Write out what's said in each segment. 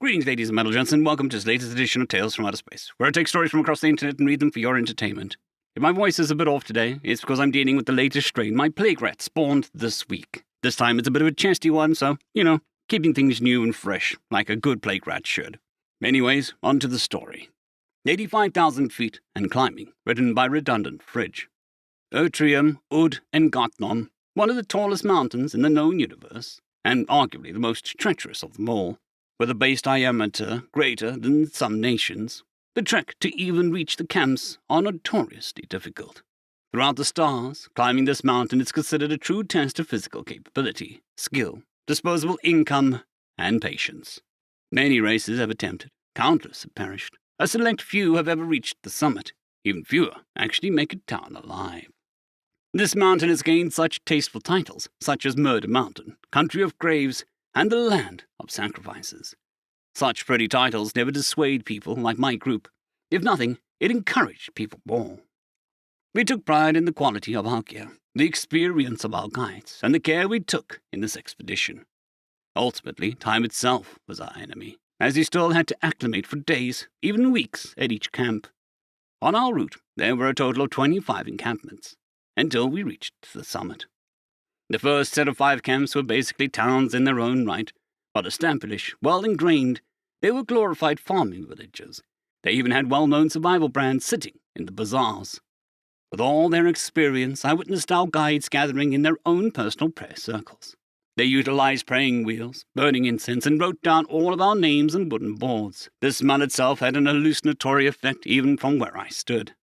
Greetings, ladies and metal gents, and welcome to this latest edition of Tales from Outer Space, where I take stories from across the internet and read them for your entertainment. If my voice is a bit off today, it's because I'm dealing with the latest strain my plague rat spawned this week. This time it's a bit of a chesty one, so, keeping things new and fresh, like a good plague rat should. Anyways, on to the story. 85,000 feet and climbing, written by Redundantfridge. Otrium, Ud, and Gotnon, one of the tallest mountains in the known universe, and arguably the most treacherous of them all. With a base diameter greater than some nations, the trek to even reach the camps are notoriously difficult. Throughout the stars, climbing this mountain is considered a true test of physical capability, skill, disposable income, and patience. Many races have attempted, countless have perished. A select few have ever reached the summit. Even fewer actually make it down alive. This mountain has gained such tasteful titles, such as Murder Mountain, Country of Graves, and the Land of Sacrifices. Such pretty titles never dissuade people like my group. If nothing, it encouraged people more. We took pride in the quality of our gear, the experience of our guides, and the care we took in this expedition. Ultimately, time itself was our enemy, as we still had to acclimate for days, even weeks, at each camp. On our route, there were a total of 25 encampments, until we reached the summit. The first set of 5 camps were basically towns in their own right, but established, well ingrained, they were glorified farming villages. They even had well-known survival brands sitting in the bazaars. With all their experience, I witnessed our guides gathering in their own personal prayer circles. They utilized praying wheels, burning incense, and wrote down all of our names on wooden boards. This smell itself had an hallucinatory effect even from where I stood.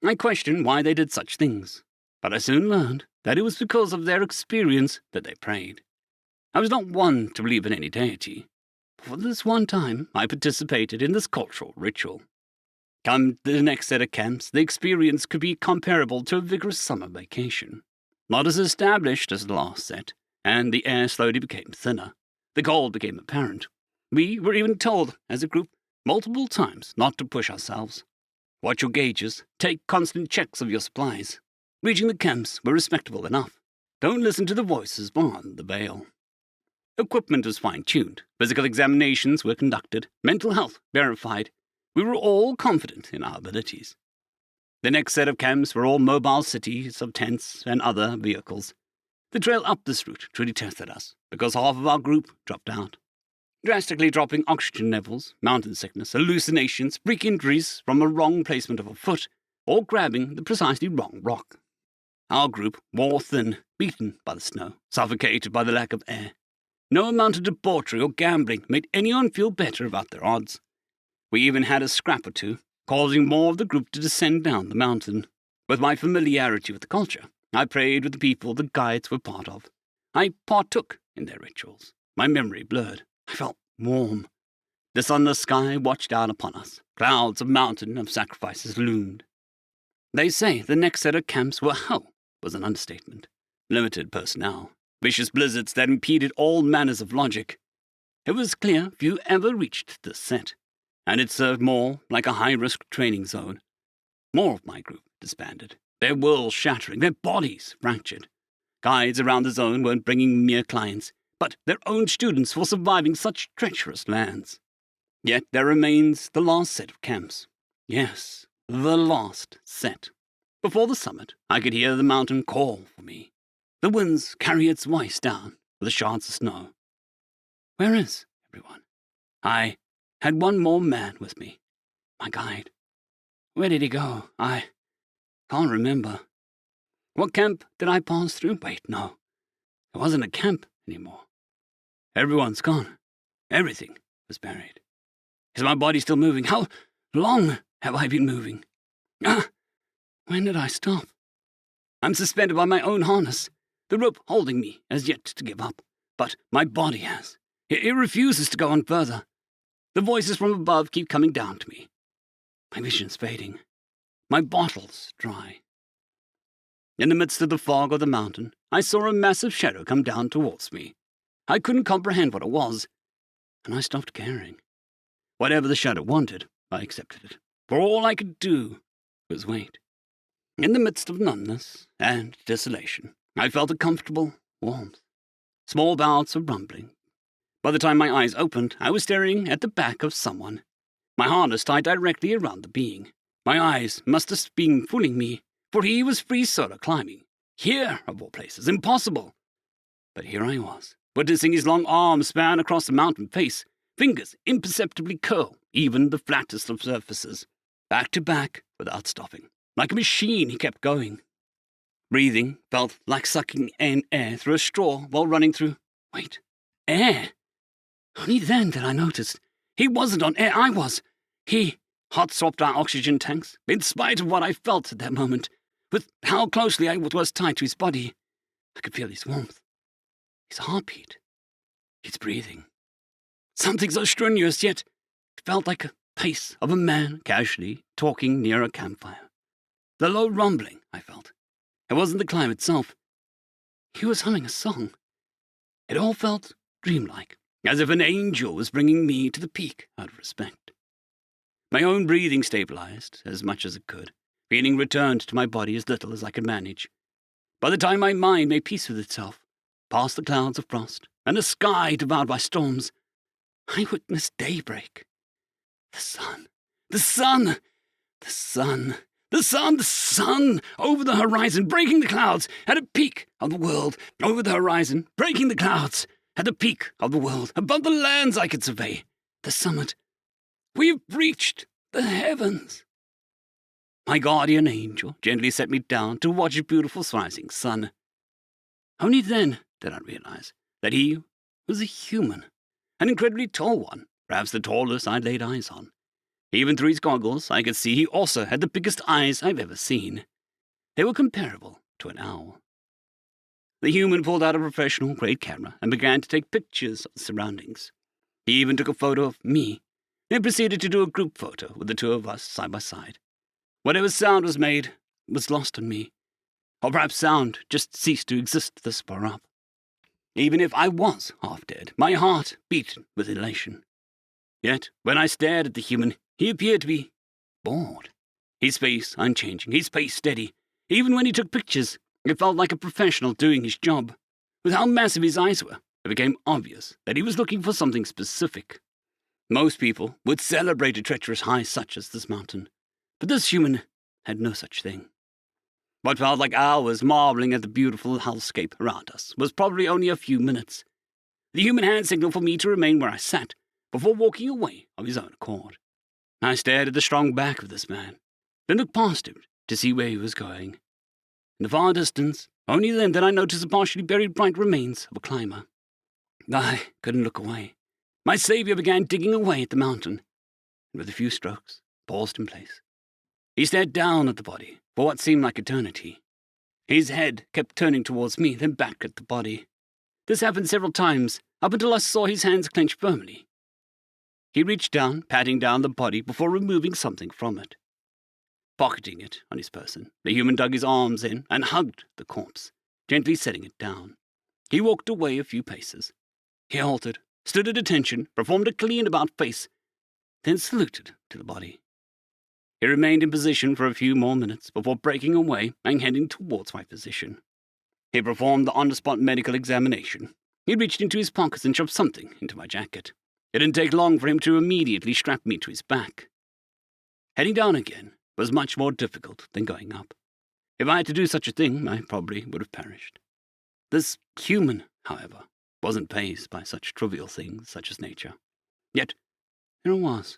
I questioned why they did such things, but I soon learned that it was because of their experience that they prayed. I was not one to believe in any deity, but for this one time I participated in this cultural ritual. Come to the next set of camps, the experience could be comparable to a vigorous summer vacation. Not as established as the last set, and the air slowly became thinner. The cold became apparent. We were even told, as a group, multiple times not to push ourselves. Watch your gauges, take constant checks of your supplies. Reaching the camps were respectable enough. Don't listen to the voices beyond the veil. Equipment was fine-tuned. Physical examinations were conducted. Mental health verified. We were all confident in our abilities. The next set of camps were all mobile cities of tents and other vehicles. The trail up this route truly tested us, because half of our group dropped out. Drastically dropping oxygen levels, mountain sickness, hallucinations, freak injuries from a wrong placement of a foot, or grabbing the precisely wrong rock. Our group wore thin, beaten by the snow, suffocated by the lack of air. No amount of debauchery or gambling made anyone feel better about their odds. We even had a scrap or two, causing more of the group to descend down the mountain. With my familiarity with the culture, I prayed with the people the guides were part of. I partook in their rituals. My memory blurred. I felt warm. The sunless sky watched down upon us. Clouds of mountain of sacrifices loomed. They say the next set of camps were hell was an understatement. Limited personnel. Vicious blizzards that impeded all manners of logic. It was clear few ever reached this set, and it served more like a high-risk training zone. More of my group disbanded, their worlds shattering, their bodies fractured. Guides around the zone weren't bringing mere clients, but their own students for surviving such treacherous lands. Yet there remains the last set of camps. Yes, the last set. Before the summit, I could hear the mountain call for me. The winds carry its voice down with the shards of snow. Where is everyone? I had one more man with me, my guide. Where did he go? I can't remember. What camp did I pass through? Wait, no. It wasn't a camp anymore. Everyone's gone. Everything was buried. Is my body still moving? How long have I been moving? When did I stop? I'm suspended by my own harness. The rope holding me has yet to give up, but my body has. It refuses to go on further. The voices from above keep coming down to me. My vision's fading. My bottle's dry. In the midst of the fog of the mountain, I saw a massive shadow come down towards me. I couldn't comprehend what it was, and I stopped caring. Whatever the shadow wanted, I accepted it, for all I could do was wait. In the midst of numbness and desolation, I felt a comfortable warmth. Small bouts of rumbling, By the time my eyes opened, I was staring at the back of someone. My harness tied directly around the being. My eyes must have been fooling me, for he was free solo climbing. Here, of all places, impossible. But here I was, witnessing his long arms span across the mountain face, fingers imperceptibly curl even the flattest of surfaces. Back to back, without stopping. Like a machine, he kept going. Breathing felt like sucking in air through a straw while running through... Wait, air? Only then did I notice. He wasn't on air, I was. He hot-swapped our oxygen tanks, in spite of what I felt at that moment, with how closely I was tied to his body. I could feel his warmth, his heartbeat, his breathing. Something so strenuous, yet it felt like a pace of a man casually talking near a campfire. The low rumbling, I felt. It wasn't the climb itself. He was humming a song. It all felt dreamlike, as if an angel was bringing me to the peak out of respect. My own breathing stabilized as much as it could. Feeling returned to my body as little as I could manage. By the time my mind made peace with itself, past the clouds of frost, and a sky devoured by storms, I witnessed daybreak. The sun, the sun, the sun, the sun, the sun, over the horizon, breaking the clouds, at a peak of the world, over the horizon, breaking the clouds, at the peak of the world, above the lands I could survey, the summit. We've reached the heavens. My guardian angel gently set me down to watch a beautiful rising sun. Only then did I realize that he was a human, an incredibly tall one, perhaps the tallest I'd laid eyes on. Even through his goggles, I could see he also had the biggest eyes I've ever seen. They were comparable to an owl. The human pulled out a professional-grade camera and began to take pictures of the surroundings. He even took a photo of me, then proceeded to do a group photo with the two of us side by side. Whatever sound was made was lost on me, or perhaps sound just ceased to exist this far up. Even if I was half dead, my heart beat with elation. Yet, when I stared at the human, he appeared to be bored. His face unchanging, his pace steady. Even when he took pictures, it felt like a professional doing his job. With how massive his eyes were, it became obvious that he was looking for something specific. Most people would celebrate a treacherous height such as this mountain, but this human had no such thing. What felt like hours marveling at the beautiful hellscape around us was probably only a few minutes. The human hand signaled for me to remain where I sat, before walking away of his own accord. I stared at the strong back of this man, then looked past him to see where he was going. In the far distance, only then did I notice the partially buried bright remains of a climber. I couldn't look away. My saviour began digging away at the mountain, and with a few strokes, paused in place. He stared down at the body for what seemed like eternity. His head kept turning towards me, then back at the body. This happened several times, up until I saw his hands clench firmly. He reached down, patting down the body before removing something from it. Pocketing it on his person, the human dug his arms in and hugged the corpse, gently setting it down. He walked away a few paces. He halted, stood at attention, performed a clean-about face, then saluted to the body. He remained in position for a few more minutes before breaking away and heading towards my position. He performed the on-the-spot medical examination. He reached into his pockets and shoved something into my jacket. It didn't take long for him to immediately strap me to his back. Heading down again was much more difficult than going up. If I had to do such a thing, I probably would have perished. This human, however, wasn't fazed by such trivial things such as nature. Yet, here I was,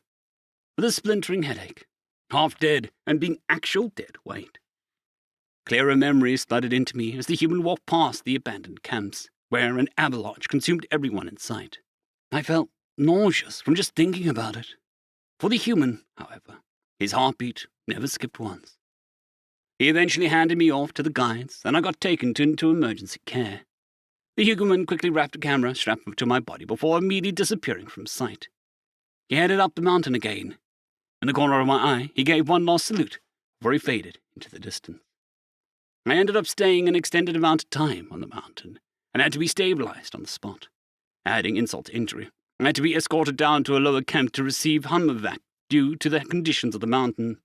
with a splintering headache, half dead and being actual dead weight. Clearer memories flooded into me as the human walked past the abandoned camps, where an avalanche consumed everyone in sight. I felt nauseous from just thinking about it. For the human, however, his heartbeat never skipped once. He eventually handed me off to the guides, and I got taken into emergency care. The human quickly wrapped a camera strap to my body before immediately disappearing from sight. He headed up the mountain again. In the corner of my eye, he gave one last salute before he faded into the distance. I ended up staying an extended amount of time on the mountain, and had to be stabilized on the spot. Adding insult to injury, I had to be escorted down to a lower camp to receive Hummervac due to the conditions of the mountain.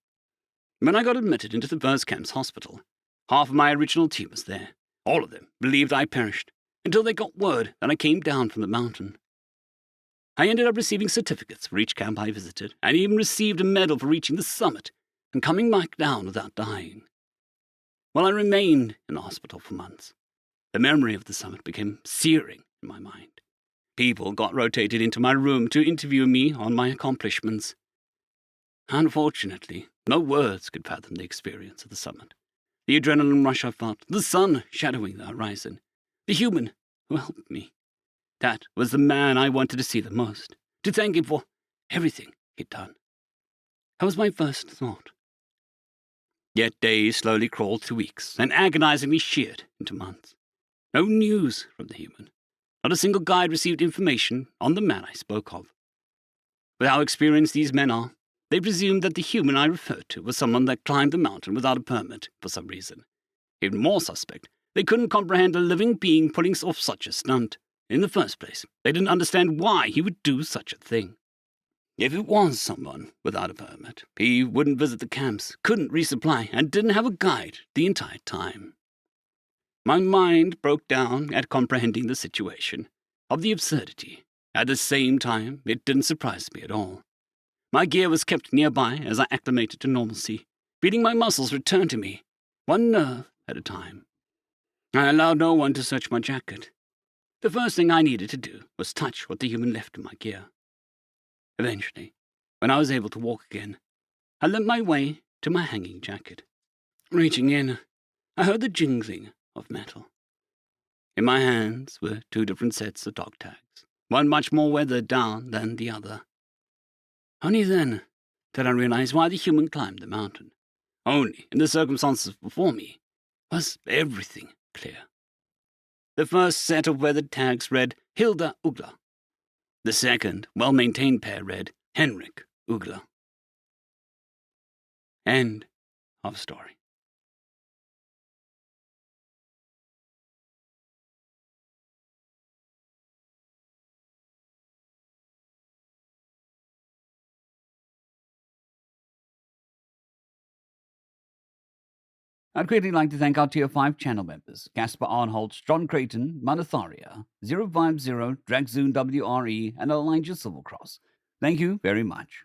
When I got admitted into the first camp's hospital, half of my original team was there. All of them believed I perished, until they got word that I came down from the mountain. I ended up receiving certificates for each camp I visited, and even received a medal for reaching the summit and coming back down without dying. While I remained in the hospital for months, the memory of the summit became searing in my mind. People got rotated into my room to interview me on my accomplishments. Unfortunately, no words could fathom the experience of the summit. The adrenaline rush I felt, the sun shadowing the horizon, the human who helped me. That was the man I wanted to see the most, to thank him for everything he'd done. That was my first thought. Yet days slowly crawled to weeks, and agonizingly sheared into months. No news from the human. Not a single guide received information on the man I spoke of. With how experienced these men are, they presumed that the human I referred to was someone that climbed the mountain without a permit for some reason. Even more suspect, they couldn't comprehend a living being pulling off such a stunt. In the first place, they didn't understand why he would do such a thing. If it was someone without a permit, he wouldn't visit the camps, couldn't resupply, and didn't have a guide the entire time. My mind broke down at comprehending the situation, of the absurdity. At the same time, it didn't surprise me at all. My gear was kept nearby as I acclimated to normalcy, feeling my muscles return to me, one nerve at a time. I allowed no one to search my jacket. The first thing I needed to do was touch what the human left in my gear. Eventually, when I was able to walk again, I limped my way to my hanging jacket. Reaching in, I heard the jingling of metal. In my hands were two different sets of dog tags, one much more weathered down than the other. Only then did I realize why the human climbed the mountain. Only in the circumstances before me was everything clear. The first set of weathered tags read Hilda Ugla. The second, well-maintained pair read Henrik Ugla. End of story. I'd quickly like to thank our Tier 5 channel members, Casper Arnholtz, John Creighton, Manatharia, 050, Dragzoon WRE, and Elijah Silvercross. Thank you very much.